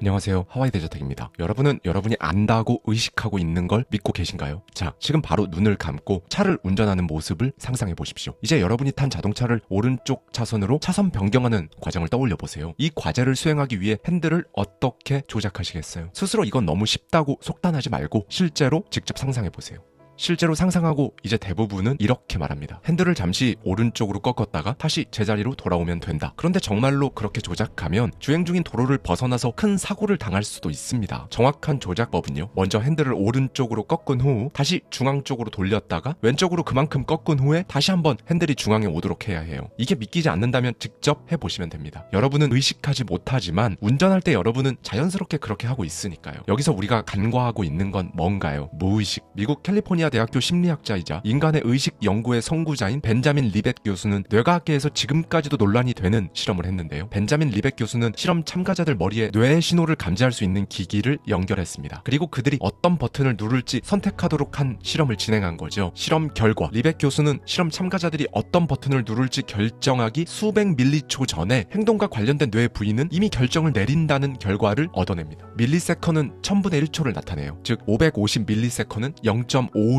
안녕하세요, 하와이 대저택입니다. 여러분은 여러분이 안다고 의식하고 있는 걸 믿고 계신가요? 자, 지금 바로 눈을 감고 차를 운전하는 모습을 상상해 보십시오. 이제 여러분이 탄 자동차를 오른쪽 차선으로 차선 변경하는 과정을 떠올려 보세요. 이 과제를 수행하기 위해 핸들을 어떻게 조작하시겠어요? 스스로 이건 너무 쉽다고 속단하지 말고 실제로 직접 상상해 보세요. 실제로 상상하고 이제 대부분은 이렇게 말합니다. 핸들을 잠시 오른쪽으로 꺾었다가 다시 제자리로 돌아오면 된다. 그런데 정말로 그렇게 조작하면 주행 중인 도로를 벗어나서 큰 사고를 당할 수도 있습니다. 정확한 조작법은요, 먼저 핸들을 오른쪽으로 꺾은 후 다시 중앙 쪽으로 돌렸다가 왼쪽으로 그만큼 꺾은 후에 다시 한번 핸들이 중앙에 오도록 해야 해요. 이게 믿기지 않는다면 직접 해보시면 됩니다. 여러분은 의식하지 못하지만 운전할 때 여러분은 자연스럽게 그렇게 하고 있으니까요. 여기서 우리가 간과하고 있는 건 뭔가요? 무의식. 미국 캘리포니아 대학교 심리학자이자 인간의 의식 연구의 선구자인 벤자민 리벳 교수는 뇌과학계에서 지금까지도 논란이 되는 실험을 했는데요. 벤자민 리벳 교수는 실험 참가자들 머리에 뇌의 신호를 감지할 수 있는 기기를 연결했습니다. 그리고 그들이 어떤 버튼을 누를지 선택하도록 한 실험을 진행한 거죠. 실험 결과 리벳 교수는 실험 참가자들이 어떤 버튼을 누를지 결정하기 수백 밀리초 전에 행동과 관련된 뇌 부위는 이미 결정을 내린다는 결과를 얻어냅니다. 밀리세컨은 1000분의 1초를 나타내요. 즉 550 밀리세컨은 0.55초고요.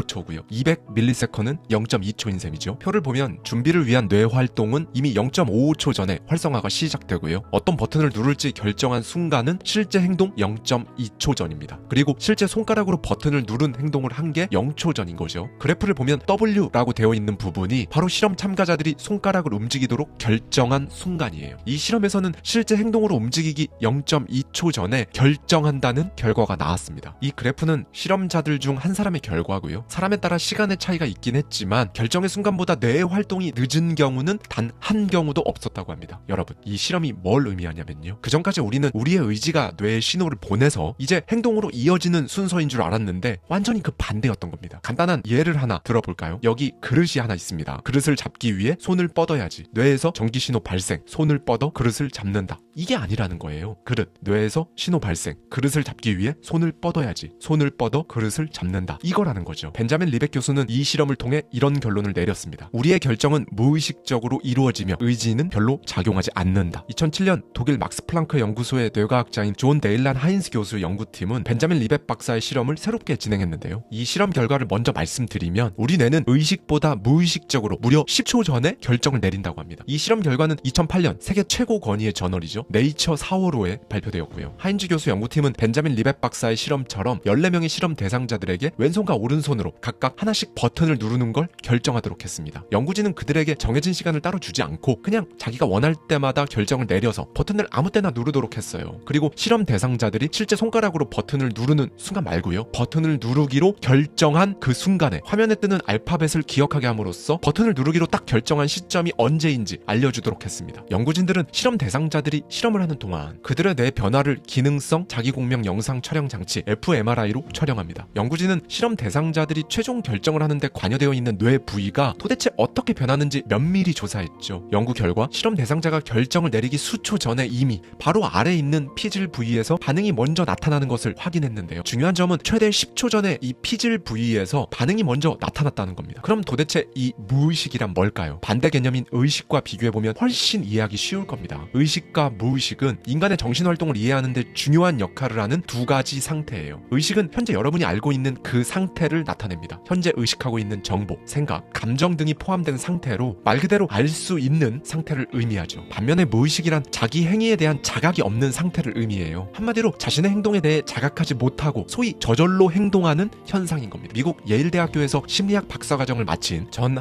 200ms는 0.2초인 셈이죠. 표를 보면 준비를 위한 뇌 활동은 이미 0.55초 전에 활성화가 시작되고요. 어떤 버튼을 누를지 결정한 순간은 실제 행동 0.2초 전입니다. 그리고 실제 손가락으로 버튼을 누른 행동을 한 게 0초 전인 거죠. 그래프를 보면 W라고 되어 있는 부분이 바로 실험 참가자들이 손가락을 움직이도록 결정한 순간이에요. 이 실험에서는 실제 행동으로 움직이기 0.2초 전에 결정한다는 결과가 나왔습니다. 이 그래프는 실험자들 중 한 사람의 결과고요. 사람에 따라 시간의 차이가 있긴 했지만 결정의 순간보다 뇌의 활동이 늦은 경우는 단 한 경우도 없었다고 합니다. 여러분, 이 실험이 뭘 의미하냐면요, 그전까지 우리는 우리의 의지가 뇌에 신호를 보내서 이제 행동으로 이어지는 순서인 줄 알았는데 완전히 그 반대였던 겁니다. 간단한 예를 하나 들어볼까요? 여기 그릇이 하나 있습니다. 그릇을 잡기 위해 손을 뻗어야지 뇌에서 전기 신호 발생, 손을 뻗어 그릇을 잡는다. 이게 아니라는 거예요. 그릇, 뇌에서 신호 발생, 그릇을 잡기 위해 손을 뻗어야지, 손을 뻗어 그릇을 잡는다. 이거라는 거죠. 벤자민 리벳 교수는 이 실험을 통해 이런 결론을 내렸습니다. 우리의 결정은 무의식적으로 이루어지며 의지는 별로 작용하지 않는다. 2007년 독일 막스 플랑크 연구소의 뇌과학자인 존 데일란 하인스 교수 연구팀은 벤자민 리벳 박사의 실험을 새롭게 진행했는데요. 이 실험 결과를 먼저 말씀드리면 우리 뇌는 의식보다 무의식적으로 무려 10초 전에 결정을 내린다고 합니다. 이 실험 결과는 2008년 세계 최고 권위의 저널이죠, 네이처 4월호에 발표되었고요. 하인즈 교수 연구팀은 벤자민 리벳 박사의 실험처럼 14명의 실험 대상자들에게 왼손과 오른손으로 각각 하나씩 버튼을 누르는 걸 결정하도록 했습니다. 연구진은 그들에게 정해진 시간을 따로 주지 않고 그냥 자기가 원할 때마다 결정을 내려서 버튼을 아무 때나 누르도록 했어요. 그리고 실험 대상자들이 실제 손가락으로 버튼을 누르는 순간 말고요, 버튼을 누르기로 결정한 그 순간에 화면에 뜨는 알파벳을 기억하게 함으로써 버튼을 누르기로 딱 결정한 시점이 언제인지 알려주도록 했습니다. 연구진들은 실험 대상자들이 실험을 하는 동안 그들의 뇌 변화를 기능성 자기공명 영상 촬영 장치 fMRI로 촬영합니다. 연구진은 실험 대상자들이 최종 결정을 하는데 관여되어 있는 뇌 부위가 도대체 어떻게 변하는지 면밀히 조사했죠. 연구 결과 실험 대상자가 결정을 내리기 수초 전에 이미 바로 아래에 있는 피질 부위에서 반응이 먼저 나타나는 것을 확인했는데요. 중요한 점은 최대 10초 전에 이 피질 부위에서 반응이 먼저 나타났다는 겁니다. 그럼 도대체 이 무의식이란 뭘까요? 반대 개념인 의식과 비교해보면 훨씬 이해하기 쉬울 겁니다. 의식과 무의식은 인간의 정신활동을 이해하는 데 중요한 역할을 하는 두 가지 상태예요. 의식은 현재 여러분이 알고 있는 그 상태를 나타냅니다. 현재 의식하고 있는 정보, 생각, 감정 등이 포함된 상태로 말 그대로 알 수 있는 상태를 의미하죠. 반면에 무의식이란 자기 행위에 대한 자각이 없는 상태를 의미해요. 한마디로 자신의 행동에 대해 자각하지 못하고 소위 저절로 행동하는 현상인 겁니다. 미국 예일대학교에서 심리학 박사과정을 마친 전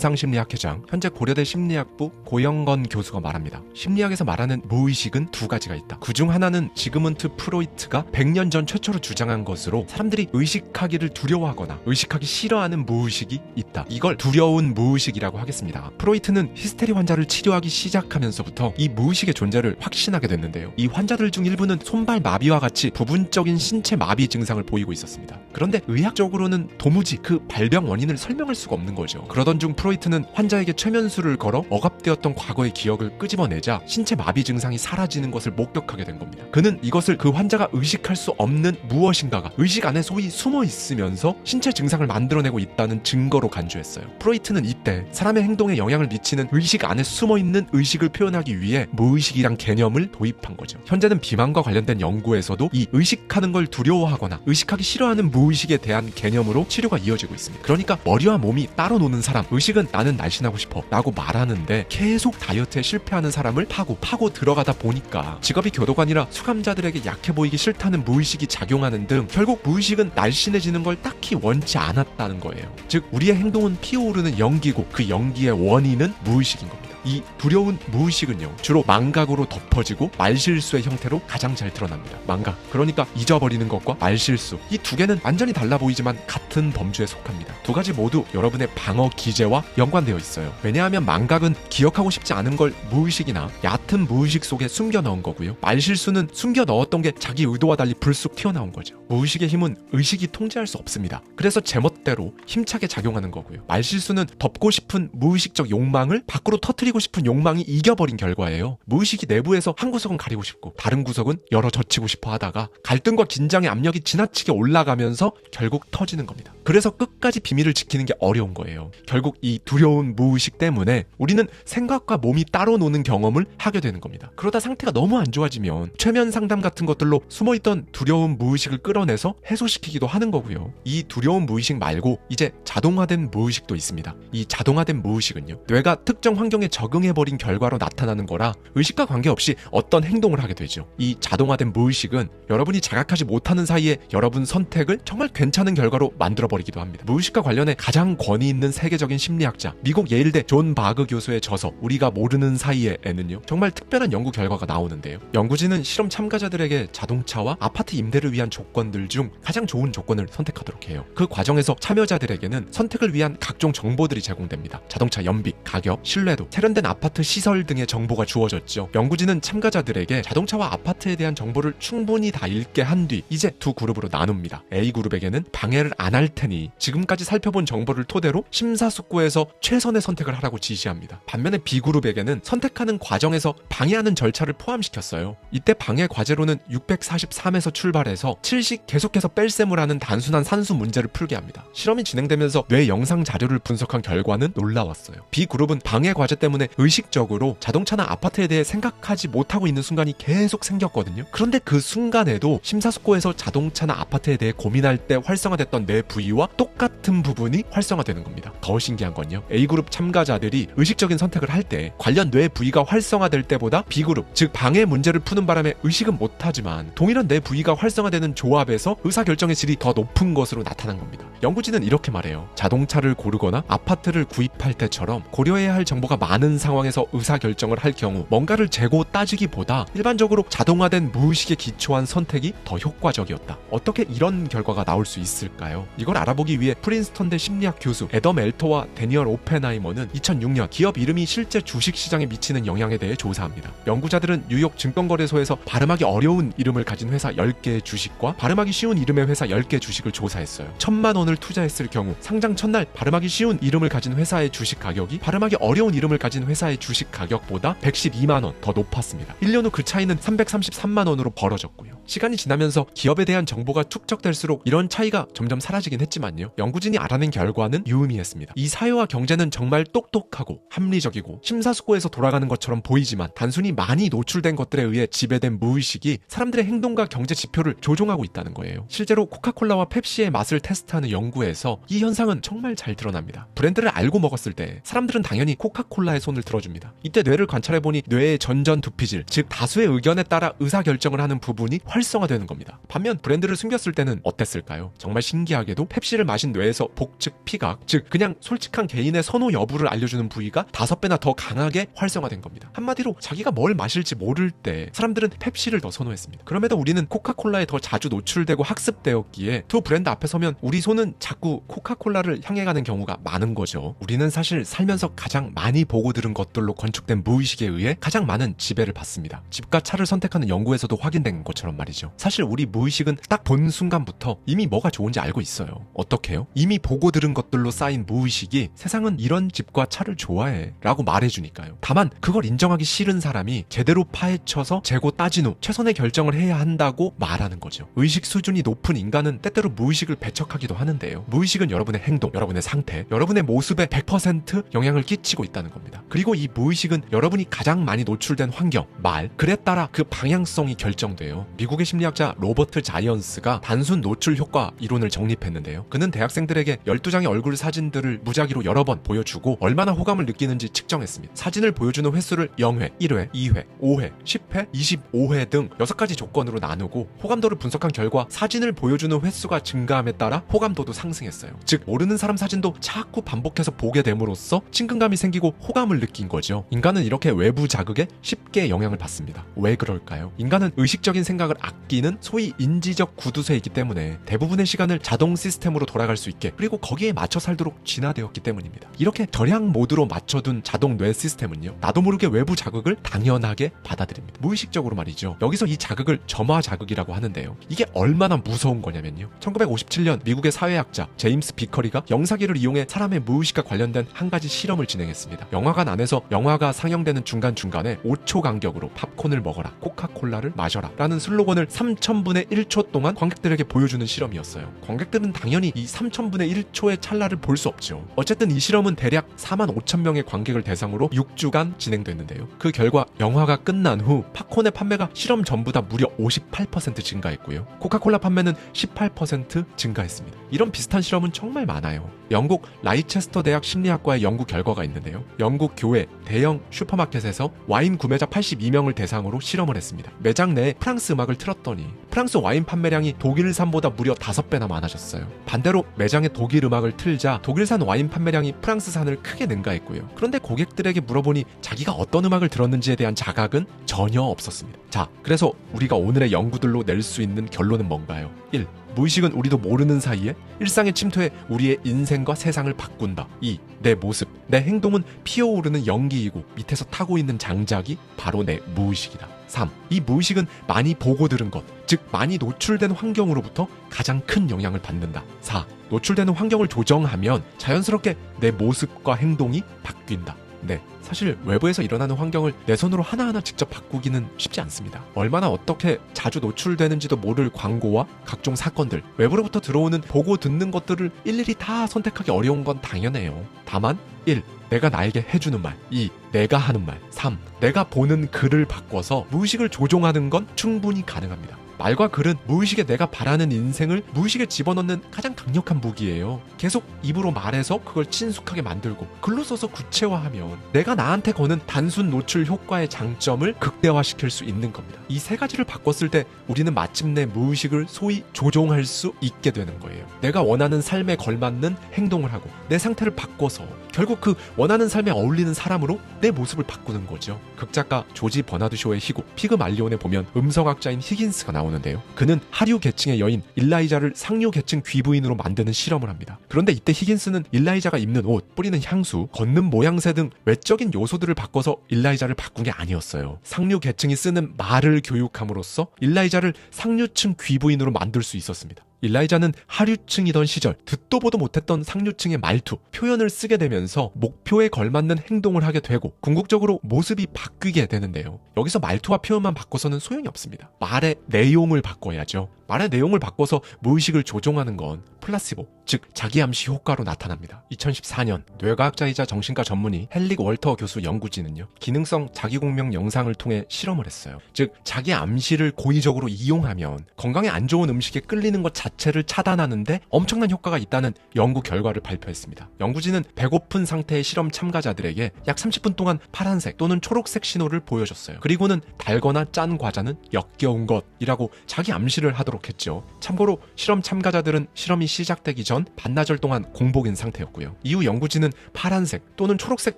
한국임상심리학회장, 현재 고려대 심리학부 고영건 교수가 말합니다. 심리학에서 말하는 무의식은 두 가지가 있다. 그중 하나는 지그문트 프로이트가 100년 전 최초로 주장한 것으로 사람들이 의식하기를 두려워하거나 의식하기 싫어하는 무의식이 있다. 이걸 두려운 무의식이라고 하겠습니다. 프로이트는 히스테리 환자를 치료하기 시작하면서부터 이 무의식의 존재를 확신하게 됐는데요. 이 환자들 중 일부는 손발 마비와 같이 부분적인 신체 마비 증상을 보이고 있었습니다. 그런데 의학적으로는 도무지 그 발병 원인을 설명할 수가 없는 거죠. 그러던 중 프로이트는 환자에게 최면술을 걸어 억압되었던 과거의 기억을 끄집어내자 신체 마비 증상이 사라지는 것을 목격하게 된 겁니다. 그는 이것을 그 환자가 의식할 수 없는 무엇인가가 의식 안에 소위 숨어 있으면서 신체 증상을 만들어내고 있다는 증거로 간주했어요. 프로이트는 이때 사람의 행동에 영향을 미치는 의식 안에 숨어있는 의식을 표현하기 위해 무의식이란 개념을 도입한 거죠. 현재는 비만과 관련된 연구에서도 이 의식하는 걸 두려워하거나 의식하기 싫어하는 무의식에 대한 개념으로 치료가 이어지고 있습니다. 그러니까 머리와 몸이 따로 노는 사람, 의식은 나는 날씬하고 싶어 라고 말하는데 계속 다이어트에 실패하는 사람을 파고 들어가다 보니까 직업이 교도관이라 수감자들에게 약해 보이기 싫다는 무의식이 작용하는 등 결국 무의식은 날씬해지는 걸 딱히 원치 않았다는 거예요. 즉 우리의 행동은 피어오르는 연기고 그 연기의 원인은 무의식인 겁니다. 이 두려운 무의식은요 주로 망각으로 덮어지고 말실수의 형태로 가장 잘 드러납니다. 망각, 그러니까 잊어버리는 것과 말실수, 이 두 개는 완전히 달라 보이지만 같은 범주에 속합니다. 두 가지 모두 여러분의 방어 기제와 연관되어 있어요. 왜냐하면 망각은 기억하고 싶지 않은 걸 무의식이나 얕은 무의식 속에 숨겨 넣은 거고요, 말실수는 숨겨 넣었던 게 자기 의도와 달리 불쑥 튀어나온 거죠. 무의식의 힘은 의식이 통제할 수 없습니다. 그래서 제멋대로 힘차게 작용하는 거고요, 말실수는 덮고 싶은 무의식적 욕망을 밖으로 터뜨리고 싶은 욕망이 이겨버린 결과예요. 무의식이 내부에서 한 구석은 가리고 싶고 다른 구석은 열어 젖히고 싶어 하다가 갈등과 긴장의 압력이 지나치게 올라가면서 결국 터지는 겁니다. 그래서 끝까지 비밀을 지키는 게 어려운 거예요. 결국 이 두려운 무의식 때문에 우리는 생각과 몸이 따로 노는 경험을 하게 되는 겁니다. 그러다 상태가 너무 안 좋아지면 최면 상담 같은 것들로 숨어있던 두려운 무의식을 끌어내서 해소시키기도 하는 거고요. 이 두려운 무의식 말고 이제 자동화된 무의식도 있습니다. 이 자동화된 무의식은요, 뇌가 특정 환경에 적응해버린 결과로 나타나는 거라 의식과 관계없이 어떤 행동을 하게 되죠. 이 자동화된 무의식은 여러분이 자각하지 못하는 사이에 여러분 선택을 정말 괜찮은 결과로 만들어버리기도 합니다. 무의식과 관련해 가장 권위 있는 세계적인 심리학자 미국 예일대 존 바그 교수의 저서 우리가 모르는 사이에는요 정말 특별한 연구 결과가 나오는데요, 연구진은 실험 참가자들에게 자동차와 아파트 임대를 위한 조건들 중 가장 좋은 조건을 선택하도록 해요. 그 과정에서 참여자들에게는 선택을 위한 각종 정보들이 제공됩니다. 자동차 연비, 가격, 신뢰도, 세련된 아파트 시설 등의 정보가 주어졌죠. 연구진은 참가자들에게 자동차와 아파트에 대한 정보를 충분히 다 읽게 한 뒤 이제 두 그룹으로 나눕니다. A그룹에게는 방해를 안 할 테니 지금까지 살펴본 정보를 토대로 심사숙고해서 최선의 선택을 하라고 지시합니다. 반면에 B그룹에게는 선택하는 과정에서 방해하는 절차를 포함시켰어요. 이때 방해 과제로는 643에서 출발해서 7씩 계속해서 뺄셈을 하는 단순한 산수 문제를 풀게 합니다. 실험이 진행되면서 뇌 영상 자료를 분석한 결과는 놀라웠어요. B그룹은 방해 과제 때문에 의식적으로 자동차나 아파트에 대해 생각하지 못하고 있는 순간이 계속 생겼거든요. 그런데 그 순간에도 심사숙고해서 자동차나 아파트에 대해 고민할 때 활성화됐던 뇌 부위와 똑같은 부분이 활성화되는 겁니다. 더 신기한 건요, A그룹 참가자들이 의식적인 선택을 할 때 관련 뇌 부위가 활성화될 때보다 B그룹, 즉 방해 문제를 푸는 바람에 의식은 못하지만 동일한 뇌 부위가 활성화되는 조합에서 의사결정의 질이 더 높은 것으로 나타난 겁니다. 연구진은 이렇게 말해요. 자동차를 고르거나 아파트를 구입할 때처럼 고려해야 할 정보가 많은 상황에서 의사결정을 할 경우 뭔가를 재고 따지기보다 일반적으로 자동화된 무의식에 기초한 선택이 더 효과적이었다. 어떻게 이런 결과가 나올 수 있을까요? 이걸 알아보기 위해 프린스턴대 심리학 교수 애덤 엘터와 데니얼 오펜하이머는 2006년 기업 이름이 실제 주식시장에 미치는 영향에 대해 조사합니다. 연구자들은 뉴욕 증권거래소에서 발음하기 어려운 이름을 가진 회사 10개의 주식과 발음하기 쉬운 이름의 회사 10개 주식을 조사했어요. 1,000만 원을 투자했을 경우 상장 첫날 발음하기 쉬운 이름을 가진 회사의 주식 가격이 발음하기 어려운 이름을 가진 회사의 주식 가격보다 112만 원 더 높았습니다. 1년 후 그 차이는 333만 원으로 벌어졌고요. 시간이 지나면서 기업에 대한 정보가 축적될수록 이런 차이가 점점 사라지긴 했지만요, 연구진이 알아낸 결과는 유의미했습니다. 이 사회와 경제는 정말 똑똑하고 합리적이고 심사숙고해서 돌아가는 것처럼 보이지만 단순히 많이 노출된 것들에 의해 지배된 무의식이 사람들의 행동과 경제 지표를 조종하고 있다는 거예요. 실제로 코카콜라와 펩시의 맛을 테스트하는 연구에서 이 현상은 정말 잘 드러납니다. 브랜드를 알고 먹었을 때 사람들은 당연히 코카콜라의 손을 들어줍니다. 이때 뇌를 관찰해보니 뇌의 전전두피질, 즉 다수의 의견에 따라 의사결정을 하는 부분이 활성화되는 겁니다. 반면 브랜드를 숨겼을 때는 어땠을까요? 정말 신기하게도 펩시를 마신 뇌에서 복측 피각, 즉 그냥 솔직한 개인의 선호 여부를 알려주는 부위가 5배나 더 강하게 활성화된 겁니다. 한마디로 자기가 뭘 마실지 모를 때 사람들은 펩시를 더 선호했습니다. 그럼에도 우리는 코카콜라에 더 자주 노출되고 학습되었기에 두 브랜드 앞에 서면 우리 손은 자꾸 코카콜라를 향해 가는 경우가 많은 거죠. 우리는 사실 살면서 가장 많이 보고 들은 것들로 건축된 무의식에 의해 가장 많은 지배를 받습니다. 집과 차를 선택하는 연구에서도 확인된 것처럼 말이죠. 사실 우리 무의식은 딱 본 순간부터 이미 뭐가 좋은지 알고 있어요. 어떻게요? 이미 보고 들은 것들로 쌓인 무의식이 세상은 이런 집과 차를 좋아해 라고 말해주니까요. 다만 그걸 인정하기 싫은 사람이 제대로 파헤쳐서 재고 따진 후 최선의 결정을 해야 한다고 말하는 거죠. 의식 수준이 높은 인간은 때때로 무의식을 배척하기도 하는데요. 무의식은 여러분의 행동, 여러분의 상태, 여러분의 모습에 100% 영향을 끼치고 있다는 겁니다. 그리고 이 무의식은 여러분이 가장 많이 노출된 환경, 말, 글에 따라 그 방향성이 결정돼요. 미국의 심리학자 로버트 자이언스가 단순 노출 효과 이론을 정립했는데요. 그는 대학생들에게 12장의 얼굴 사진들을 무작위로 여러 번 보여주고 얼마나 호감을 느끼는지 측정했습니다. 사진을 보여주는 횟수를 0회, 1회, 2회, 5회, 10회, 25회 등 6가지 조건으로 나누고 호감도를 분석한 결과 사진을 보여주는 횟수가 증가함에 따라 호감도도 상승했어요. 즉 모르는 사람 사진도 자꾸 반복해서 보게 됨으로써 친근감이 생기고 호감을 느낀 거죠. 인간은 이렇게 외부 자극에 쉽게 영향을 받습니다. 왜 그럴까요? 인간은 의식적인 생각을 아끼는 소위 인지적 구두쇠이기 때문에 대부분의 시간을 자동 시스템으로 돌아갈 수 있게 그리고 거기에 맞춰 살도록 진화되었기 때문입니다. 이렇게 절약 모드로 맞춰둔 자동 뇌 시스템은요, 나도 모르게 외부 자극을 당연하게 받아들입니다. 무의식적으로 말이죠. 여기서 이 자극을 점화 자극이라고 하는데요. 이게 얼마나 무서운 거냐면요. 1957년 미국의 사회학자 제임스 비커리가 영사기를 이용해 사람의 무의식과 관련된 한 가지 실험을 진행했습니다. 영화관 안에서 영화가 상영되는 중간중간에 5초 간격으로 팝콘을 먹어라, 코카콜라를 마셔라 라는 슬로건을 3000분의 1초 동안 관객들에게 보여주는 실험이었어요. 관객들은 당연히 이 3000분의 1초의 찰나를 볼 수 없죠. 어쨌든 이 실험은 대략 45,000명의 관객을 대상으로 6주간 진행됐는데요. 그 결과 영화가 끝난 후 팝콘의 판매가 실험 전보다 무려 58% 증가했고요. 코카콜라 판매는 18% 증가했습니다. 이런 비슷한 실험은 정말 많아요. 영국 라이체스터 대학 심리학과의 연구 결과가 있는데요. 영국 교회 대형 슈퍼마켓에서 와인 구매자 82명을 대상으로 실험을 했습니다. 매장 내에 프랑스 음악을 틀었더니 프랑스 와인 판매량이 독일산보다 무려 5배나 많아졌어요. 반대로 매장에 독일 음악을 틀자 독일산 와인 판매량이 프랑스산을 크게 능가했고요. 그런데 고객들에게 물어보니 자기가 어떤 음악을 들었는지에 대한 자각은 전혀 없었습니다. 자, 그래서 우리가 오늘의 연구들로 낼 수 있는 결론은 뭔가요? 1. 무의식은 우리도 모르는 사이에 일상에 침투해 우리의 인생과 세상을 바꾼다. 2. 내 모습, 내 행동은 피어오르는 연기이고 밑에서 타고 있는 장작이 바로 내 무의식이다. 3. 이 무의식은 많이 보고 들은 것, 즉 많이 노출된 환경으로부터 가장 큰 영향을 받는다. 4. 노출되는 환경을 조정하면 자연스럽게 내 모습과 행동이 바뀐다. 네, 사실 외부에서 일어나는 환경을 내 손으로 하나하나 직접 바꾸기는 쉽지 않습니다. 얼마나 어떻게 자주 노출되는지도 모를 광고와 각종 사건들, 외부로부터 들어오는 보고 듣는 것들을 일일이 다 선택하기 어려운 건 당연해요. 다만 1. 내가 나에게 해주는 말. 2. 내가 하는 말. 3. 내가 보는 글을 바꿔서 무의식을 조종하는 건 충분히 가능합니다. 말과 글은 무의식에 내가 바라는 인생을 무의식에 집어넣는 가장 강력한 무기예요. 계속 입으로 말해서 그걸 친숙하게 만들고 글로 써서 구체화하면 내가 나한테 거는 단순 노출 효과의 장점을 극대화시킬 수 있는 겁니다. 이 세 가지를 바꿨을 때 우리는 마침내 무의식을 소위 조종할 수 있게 되는 거예요. 내가 원하는 삶에 걸맞는 행동을 하고 내 상태를 바꿔서 결국 그 원하는 삶에 어울리는 사람으로 내 모습을 바꾸는 거죠. 극작가 조지 버나드 쇼의 희곡 피그말리온에 보면 음성학자인 히긴스가 나오는데요. 그는 하류 계층의 여인 일라이자를 상류 계층 귀부인으로 만드는 실험을 합니다. 그런데 이때 히긴스는 일라이자가 입는 옷, 뿌리는 향수, 걷는 모양새 등 외적인 요소들을 바꿔서 일라이자를 바꾼 게 아니었어요. 상류 계층이 쓰는 말을 교육함으로써 일라이자를 상류층 귀부인으로 만들 수 있었습니다. 일라이자는 하류층이던 시절 듣도 보도 못했던 상류층의 말투, 표현을 쓰게 되면서 목표에 걸맞는 행동을 하게 되고 궁극적으로 모습이 바뀌게 되는데요. 여기서 말투와 표현만 바꿔서는 소용이 없습니다. 말의 내용을 바꿔야죠. 말의 내용을 바꿔서 무의식을 조종하는 건 플라시보, 즉 자기암시 효과로 나타납니다. 2014년 뇌과학자이자 정신과 전문의 헬릭 월터 교수 연구진은요, 기능성 자기공명 영상을 통해 실험을 했어요. 즉 자기암시를 고의적으로 이용하면 건강에 안 좋은 음식에 끌리는 것 자체를 차단하는데 엄청난 효과가 있다는 연구 결과를 발표했습니다. 연구진은 배고픈 상태의 실험 참가자들에게 약 30분 동안 파란색 또는 초록색 신호를 보여줬어요. 그리고는 달거나 짠 과자는 역겨운 것이라고 자기 암시를 하도록 했죠. 참고로 실험 참가자들은 실험이 시작되기 전 반나절 동안 공복인 상태였고요. 이후 연구진은 파란색 또는 초록색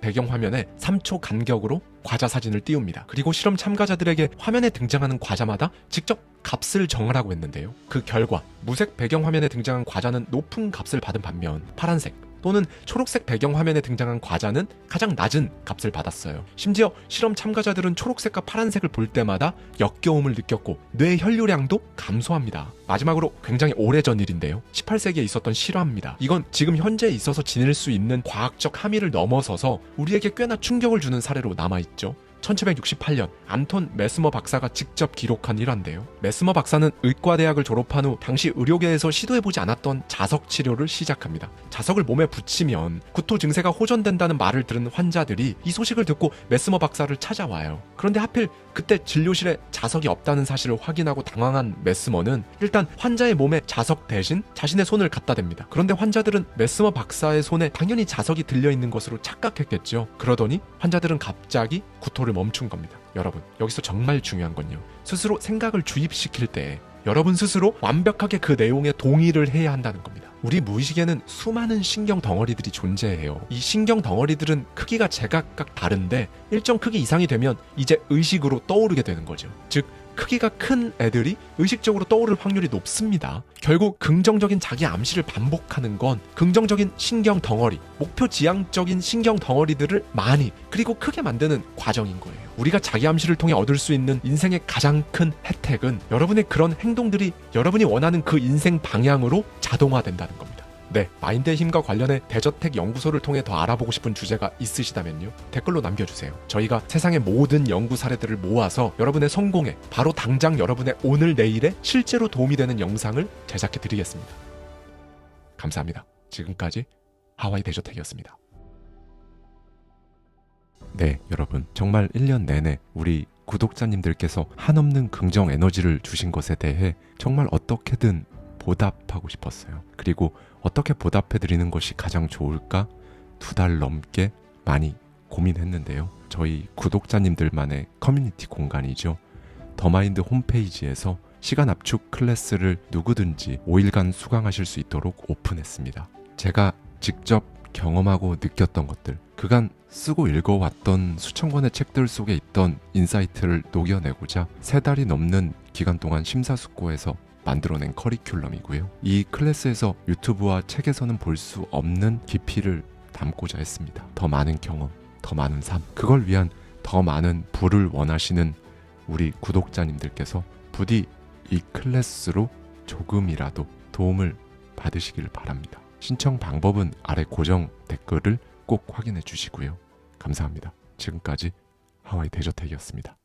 배경화면에 3초 간격으로 과자 사진을 띄웁니다. 그리고 실험 참가자들에게 화면에 등장하는 과자마다 직접 값을 정하라고 했는데요. 그 결과 무색 배경화면에 등장한 과자는 높은 값을 받은 반면 파란색 또는 초록색 배경 화면에 등장한 과자는 가장 낮은 값을 받았어요. 심지어 실험 참가자들은 초록색과 파란색을 볼 때마다 역겨움을 느꼈고 뇌 혈류량도 감소합니다. 마지막으로 굉장히 오래전 일인데요. 18세기에 있었던 실화입니다. 이건 지금 현재에 있어서 지닐 수 있는 과학적 함의를 넘어서서 우리에게 꽤나 충격을 주는 사례로 남아있죠. 1768년 안톤 메스머 박사가 직접 기록한 일화인데요. 메스머 박사는 의과대학을 졸업한 후 당시 의료계에서 시도해보지 않았던 자석 치료를 시작합니다. 자석을 몸에 붙이면 구토 증세가 호전된다는 말을 들은 환자들이 이 소식을 듣고 메스머 박사를 찾아와요. 그런데 하필 그때 진료실에 자석이 없다는 사실을 확인하고 당황한 메스머는 일단 환자의 몸에 자석 대신 자신의 손을 갖다 댑니다. 그런데 환자들은 메스머 박사의 손에 당연히 자석이 들려있는 것으로 착각했겠죠. 그러더니 환자들은 갑자기 구토를 멈춘 겁니다. 여러분, 여기서 정말 중요한 건요, 스스로 생각을 주입시킬 때 여러분 스스로 완벽하게 그 내용에 동의를 해야 한다는 겁니다. 우리 무의식에는 수많은 신경 덩어리들이 존재해요. 이 신경 덩어리들은 크기가 제각각 다른데 일정 크기 이상이 되면 이제 의식으로 떠오르게 되는 거죠. 즉 크기가 큰 애들이 의식적으로 떠오를 확률이 높습니다. 결국 긍정적인 자기 암시를 반복하는 건 긍정적인 신경 덩어리, 목표 지향적인 신경 덩어리들을 많이 그리고 크게 만드는 과정인 거예요. 우리가 자기 암시를 통해 얻을 수 있는 인생의 가장 큰 혜택은 여러분의 그런 행동들이 여러분이 원하는 그 인생 방향으로 자동화된다는 겁니다. 네, 마인드의 힘과 관련해 대저택 연구소를 통해 더 알아보고 싶은 주제가 있으시다면요, 댓글로 남겨주세요. 저희가 세상의 모든 연구 사례들을 모아서 여러분의 성공에, 바로 당장 여러분의 오늘 내일에 실제로 도움이 되는 영상을 제작해 드리겠습니다. 감사합니다. 지금까지 하와이 대저택이었습니다. 네, 여러분, 정말 1년 내내 우리 구독자님들께서 한없는 긍정 에너지를 주신 것에 대해 정말 어떻게든 보답하고 싶었어요. 그리고 어떻게 보답해드리는 것이 가장 좋을까 2달 넘게 많이 고민했는데요. 저희 구독자님들만의 커뮤니티 공간이죠. 더마인드 홈페이지에서 시간 압축 클래스를 누구든지 5일간 수강하실 수 있도록 오픈했습니다. 제가 직접 경험하고 느꼈던 것들, 그간 쓰고 읽어왔던 수천 권의 책들 속에 있던 인사이트를 녹여내고자 3달이 넘는 기간 동안 심사숙고해서 만들어낸 커리큘럼이고요. 이 클래스에서 유튜브와 책에서는 볼 수 없는 깊이를 담고자 했습니다. 더 많은 경험, 더 많은 삶, 그걸 위한 더 많은 부를 원하시는 우리 구독자님들께서 부디 이 클래스로 조금이라도 도움을 받으시길 바랍니다. 신청 방법은 아래 고정 댓글을 꼭 확인해 주시고요. 감사합니다. 지금까지 하와이 대저택이었습니다.